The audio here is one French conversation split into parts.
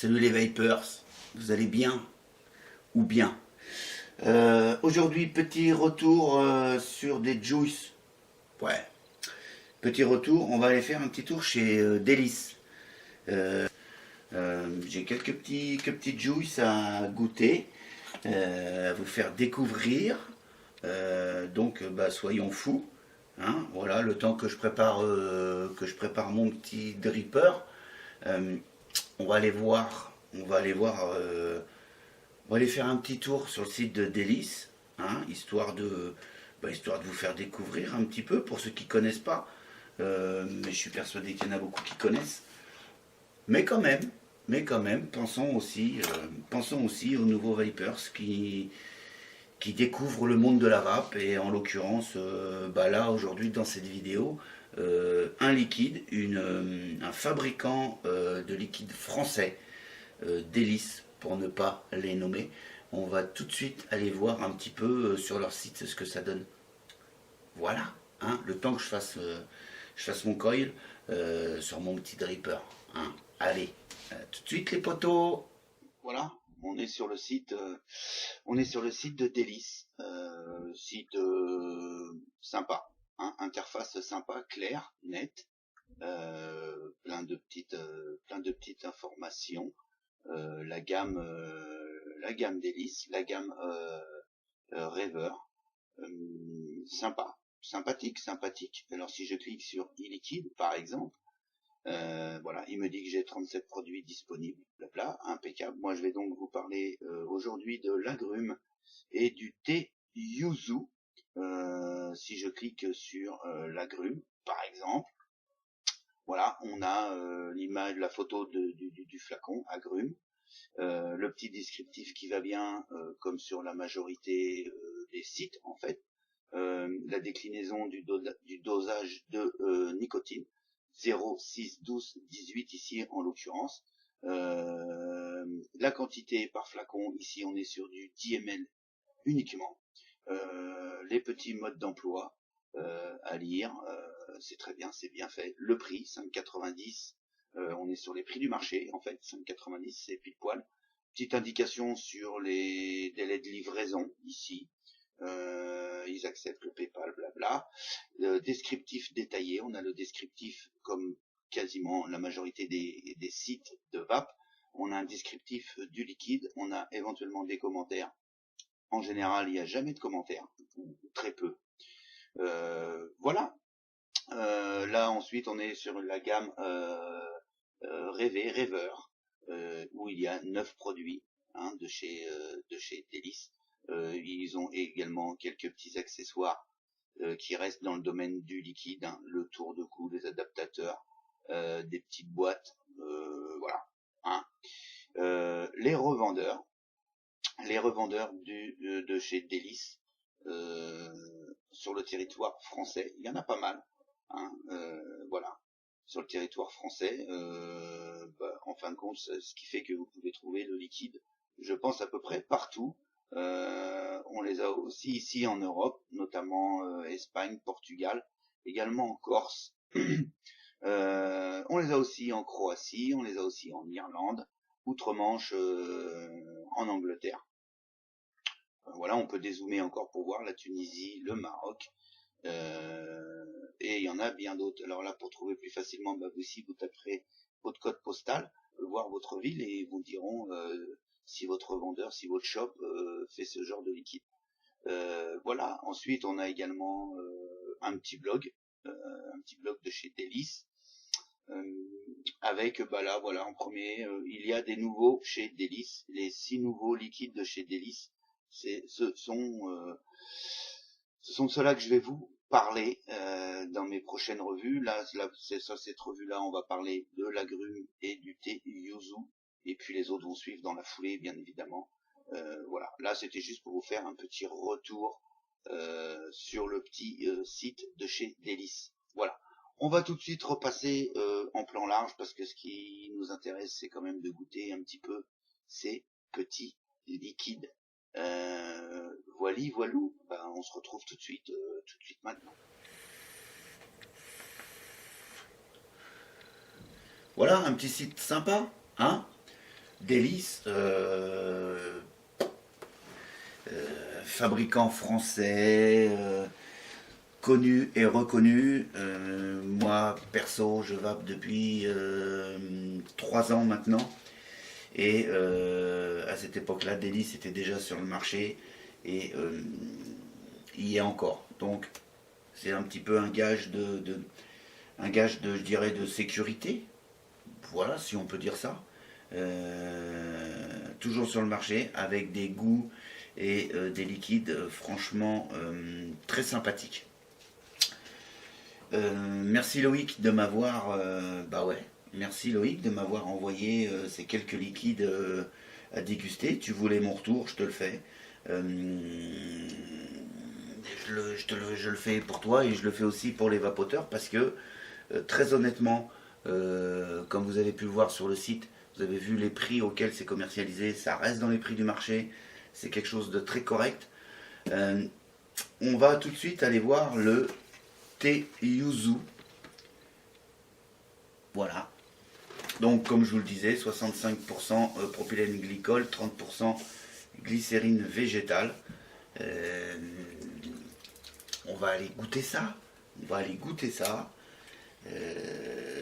Salut les Vapers, vous allez bien ou bien? Aujourd'hui, petit retour sur des juice. Ouais, petit retour, on va aller faire un petit tour chez Délice. J'ai quelques petits juice à goûter, à vous faire découvrir. Donc, bah, soyons fous. Hein, voilà, le temps que je prépare mon petit dripper, euh, on va aller voir, on va aller faire un petit tour sur le site de Délice, hein, histoire de vous faire découvrir un petit peu pour ceux qui ne connaissent pas. Mais je suis persuadé qu'il y en a beaucoup qui connaissent. Mais quand même, pensons aussi aux nouveaux Vapers qui découvrent le monde de la vape et en l'occurrence, bah là aujourd'hui dans cette vidéo, un liquide, un fabricant de liquide français, Délice pour ne pas les nommer. On va tout de suite aller voir un petit peu sur leur site ce que ça donne. Voilà, hein, le temps que je fasse mon coil sur mon petit dripper. Hein. Allez, tout de suite les potos. Voilà, on est sur le site de Délice, site sympa, hein, interface sympa, claire, nette, plein de petites informations. La gamme Délice, la gamme Rêveur, sympa, sympathique. Alors si je clique sur e-liquide par exemple, voilà, il me dit que j'ai 37 produits disponibles, blabla, impeccable. Moi je vais donc vous parler aujourd'hui de l'agrume et du thé yuzu. Si je clique sur l'agrume par exemple, voilà, on a l'image, la photo du flacon agrume, le petit descriptif qui va bien, comme sur la majorité des sites en fait, la déclinaison du dosage de nicotine, 0, 6, 12, 18 ici en l'occurrence, la quantité par flacon, ici on est sur du 10 ml uniquement, les petits modes d'emploi à lire, c'est très bien, c'est bien fait, le prix 5,90, on est sur les prix du marché en fait, 5,90 c'est pile poil. Petite indication sur les délais de livraison ici, ils acceptent le PayPal, blabla. Le descriptif détaillé, on a le descriptif comme quasiment la majorité des sites de vape. On a un descriptif du liquide, on a éventuellement des commentaires. En général, il n'y a jamais de commentaires, ou très peu. Voilà. Là ensuite, on est sur la gamme Rêveur, où il y a 9 produits, hein, de chez Délice. Ils ont également quelques petits accessoires qui restent dans le domaine du liquide, hein, le tour de cou, les adaptateurs, des petites boîtes, voilà. Hein. Les revendeurs de chez Délice sur le territoire français, il y en a pas mal. Hein, voilà. Sur le territoire français, en fin de compte, ce qui fait que vous pouvez trouver le liquide, je pense à peu près partout. On les a aussi ici en Europe, notamment Espagne, Portugal, également en Corse. On les a aussi en Croatie, on les a aussi en Irlande, outre-Manche, en Angleterre. Voilà, on peut dézoomer encore pour voir la Tunisie, le Maroc, et il y en a bien d'autres. Alors là, pour trouver plus facilement, ici vous taperez votre code postal, voir votre ville et ils vous diront si votre vendeur, si votre shop fait ce genre de liquide. Voilà. Ensuite, on a également un petit blog de chez Délice. Avec là voilà en premier, il y a des nouveaux chez Délice, les 6 nouveaux liquides de chez Délice. Ce sont ceux-là que je vais vous parler dans mes prochaines revues. Là c'est ça, cette revue-là, on va parler de l'agrume et du thé yuzu, et puis les autres vont suivre dans la foulée, bien évidemment. Voilà, là c'était juste pour vous faire un petit retour sur le petit site de chez Délice. Voilà. On va tout de suite repasser en plan large parce que ce qui nous intéresse, c'est quand même de goûter un petit peu ces petits liquides. Voilou, on se retrouve tout de suite maintenant. Voilà, un petit site sympa, hein. Délice, fabricant français, connu et reconnu. Moi, perso, je vape depuis 3 ans maintenant. Et à cette époque-là, Délice était déjà sur le marché et il y est encore. Donc, c'est un petit peu un gage je dirais, de sécurité. Voilà, si on peut dire ça. Toujours sur le marché avec des goûts et des liquides franchement très sympathiques. Merci Loïc de m'avoir merci Loïc de m'avoir envoyé ces quelques liquides à déguster. Tu voulais mon retour, je te le fais. Je le fais pour toi et je le fais aussi pour les vapoteurs parce que très honnêtement, comme vous avez pu le voir sur le site, vous avez vu les prix auxquels c'est commercialisé, ça reste dans les prix du marché, c'est quelque chose de très correct. On va tout de suite aller voir le thé yuzu. Voilà. Donc comme je vous le disais, 65% propylène glycol, 30% glycérine végétale. On va aller goûter ça.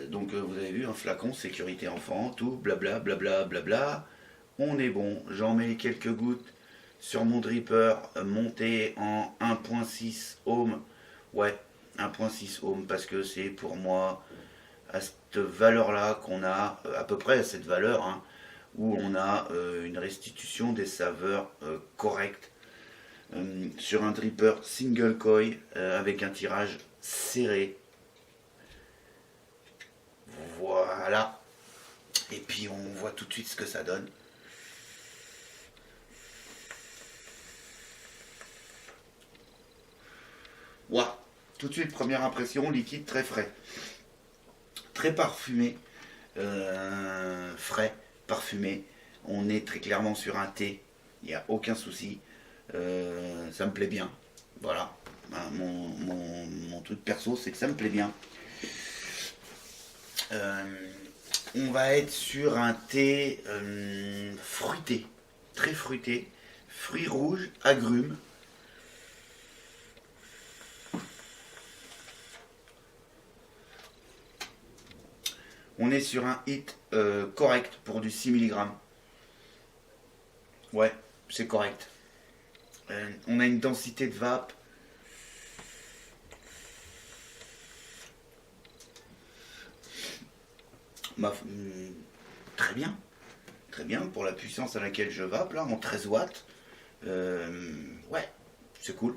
Donc vous avez vu un flacon sécurité enfant, tout blabla blabla blabla. On est bon. J'en mets quelques gouttes sur mon dripper monté en 1.6 ohm. Ouais, 1.6 ohm parce que c'est pour moi à cette valeur-là qu'on a, à peu près à cette valeur, hein, où on a une restitution des saveurs correctes sur un dripper single coil avec un tirage serré. Voilà. Et puis on voit tout de suite ce que ça donne. Waouh. Tout de suite, première impression, liquide très frais. Très parfumé. Frais, parfumé. On est très clairement sur un thé. Il n'y a aucun souci. Ça me plaît bien. Voilà. Mon truc perso, c'est que ça me plaît bien. On va être sur un thé fruité, très fruité, fruits rouges, agrumes. On est sur un hit correct pour du 6 mg. Ouais, c'est correct. On a une densité de vape. Très bien. Très bien pour la puissance à laquelle je vape, là, en 13 watts. Ouais, c'est cool.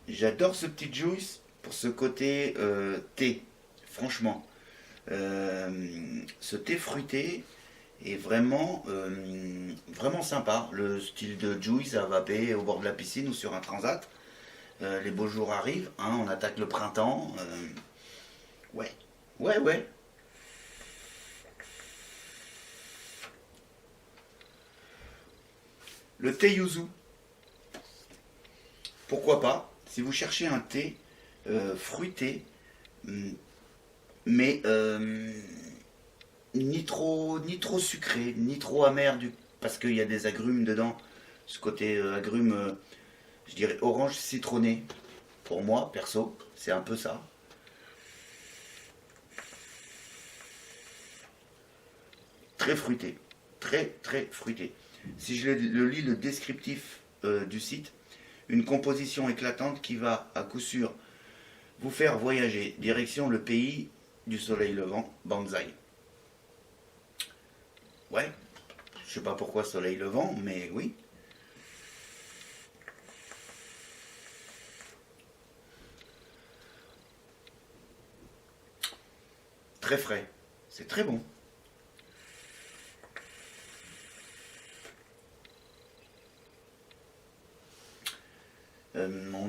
J'adore ce petit juice pour ce côté thé, franchement. Ce thé fruité est vraiment, vraiment sympa. Le style de juice à vaper au bord de la piscine ou sur un transat. Les beaux jours arrivent, hein, on attaque le printemps. Ouais, ouais. Le thé yuzu. Pourquoi pas? Si vous cherchez un thé fruité, mais ni trop sucré, ni trop amer, parce qu'il y a des agrumes dedans. Ce côté agrumes, je dirais orange citronné. Pour moi, perso, c'est un peu ça. Très fruité. Très fruité. Si je lis le descriptif du site, une composition éclatante qui va à coup sûr vous faire voyager direction le pays du soleil levant, Banzai. Ouais, je sais pas pourquoi soleil levant, mais oui. Très frais, c'est très bon. On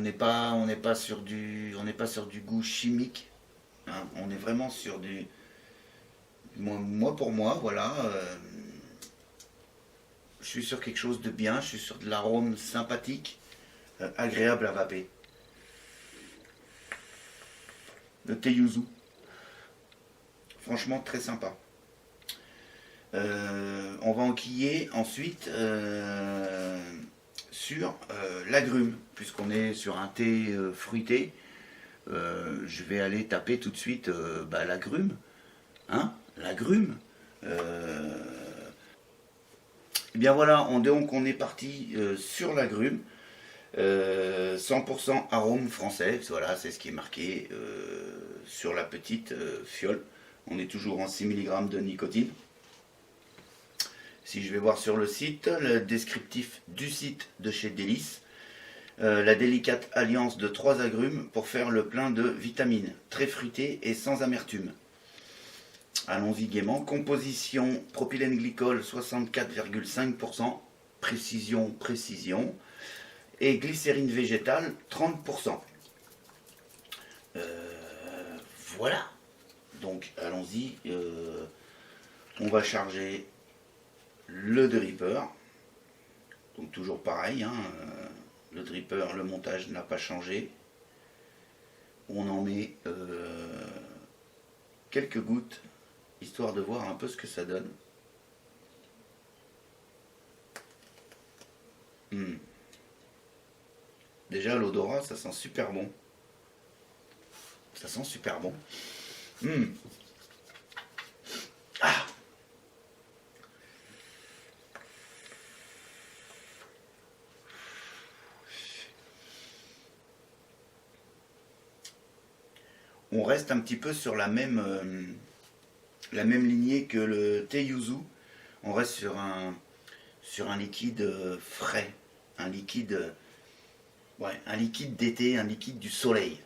n'est pas sur du goût chimique. Hein, on est vraiment sur du. Moi pour moi, voilà. Je suis sur quelque chose de bien. Je suis sur de l'arôme sympathique, agréable à vaper. Le thé yuzu. franchement très sympa. On va enquiller ensuite sur l'agrume, puisqu'on est sur un thé fruité. Je vais aller taper tout de suite l'agrume. Hein, l'agrume. Et bien voilà, donc on est parti sur l'agrume. 100% arôme français, voilà, c'est ce qui est marqué sur la petite fiole. On est toujours en 6 mg de nicotine. Si je vais voir sur le site, le descriptif du site de chez Délice, la délicate alliance de 3 agrumes pour faire le plein de vitamines, très fruité et sans amertume. Allons-y gaiement. Composition propylène glycol 64,5%, précision, et glycérine végétale 30%. Voilà. Donc allons-y. On va charger le dripper. Donc toujours pareil, hein, le dripper, le montage n'a pas changé. On en met quelques gouttes, histoire de voir un peu ce que ça donne. Déjà l'odorat, ça sent super bon. Ça sent super bon. Ah. On reste un petit peu sur la même lignée que le thé yuzu. On reste sur un liquide frais, un liquide d'été, un liquide du soleil.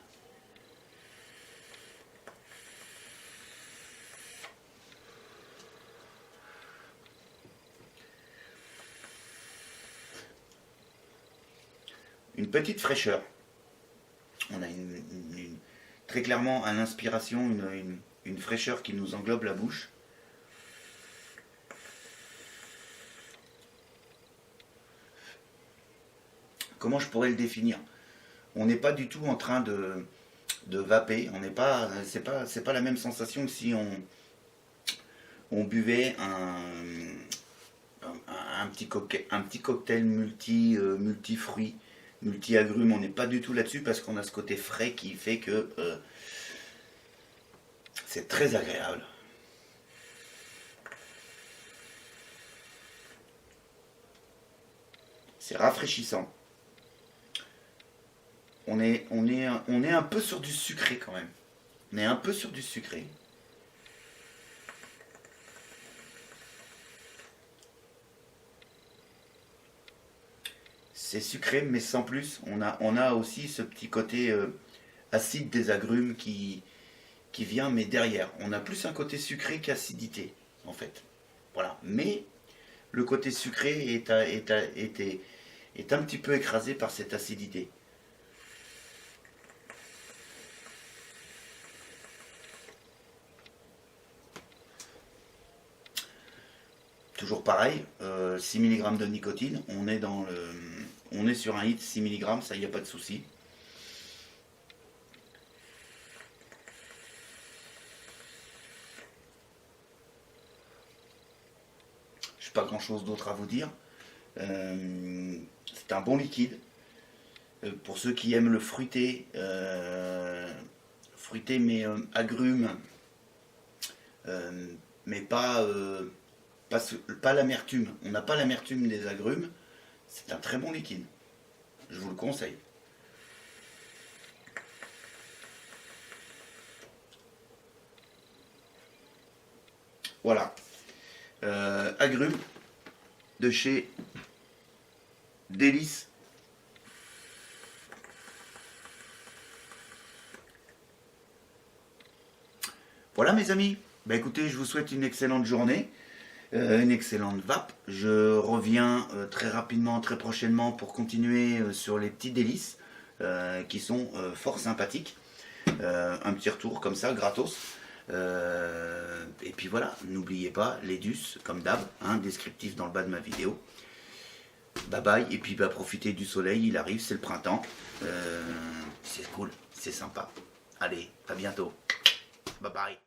Une petite fraîcheur. On a très clairement à l'inspiration une fraîcheur qui nous englobe la bouche. Comment je pourrais le définir? On n'est pas du tout en train de vaper. On n'est pas, c'est pas la même sensation que si on buvait un petit cocktail multi-fruits, multi-agrumes. On n'est pas du tout là-dessus parce qu'on a ce côté frais qui fait que c'est très agréable. C'est rafraîchissant. On est un peu sur du sucré quand même. On est un peu sur du sucré. C'est sucré mais sans plus. On a aussi ce petit côté acide des agrumes qui vient mais derrière. On a plus un côté sucré qu'acidité en fait. Voilà. Mais le côté sucré est un petit peu écrasé par cette acidité. Toujours pareil, 6 mg de nicotine, on est sur un hit 6 mg, ça y a pas de souci. Je n'ai pas grand chose d'autre à vous dire. C'est un bon liquide. Pour ceux qui aiment le fruité mais agrumes, mais pas l'amertume. On n'a pas l'amertume des agrumes. C'est un très bon liquide. Je vous le conseille. Voilà. Agrumes de chez Délice. Voilà mes amis. Bah écoutez, je vous souhaite une excellente journée. Une excellente vape. Je reviens très rapidement, très prochainement pour continuer sur les petits délices qui sont fort sympathiques. Un petit retour comme ça, gratos. Et puis voilà, n'oubliez pas l'Edus, comme d'hab, descriptif dans le bas de ma vidéo. Bye bye, et puis profitez du soleil, il arrive, c'est le printemps. C'est cool, c'est sympa. Allez, à bientôt. Bye bye.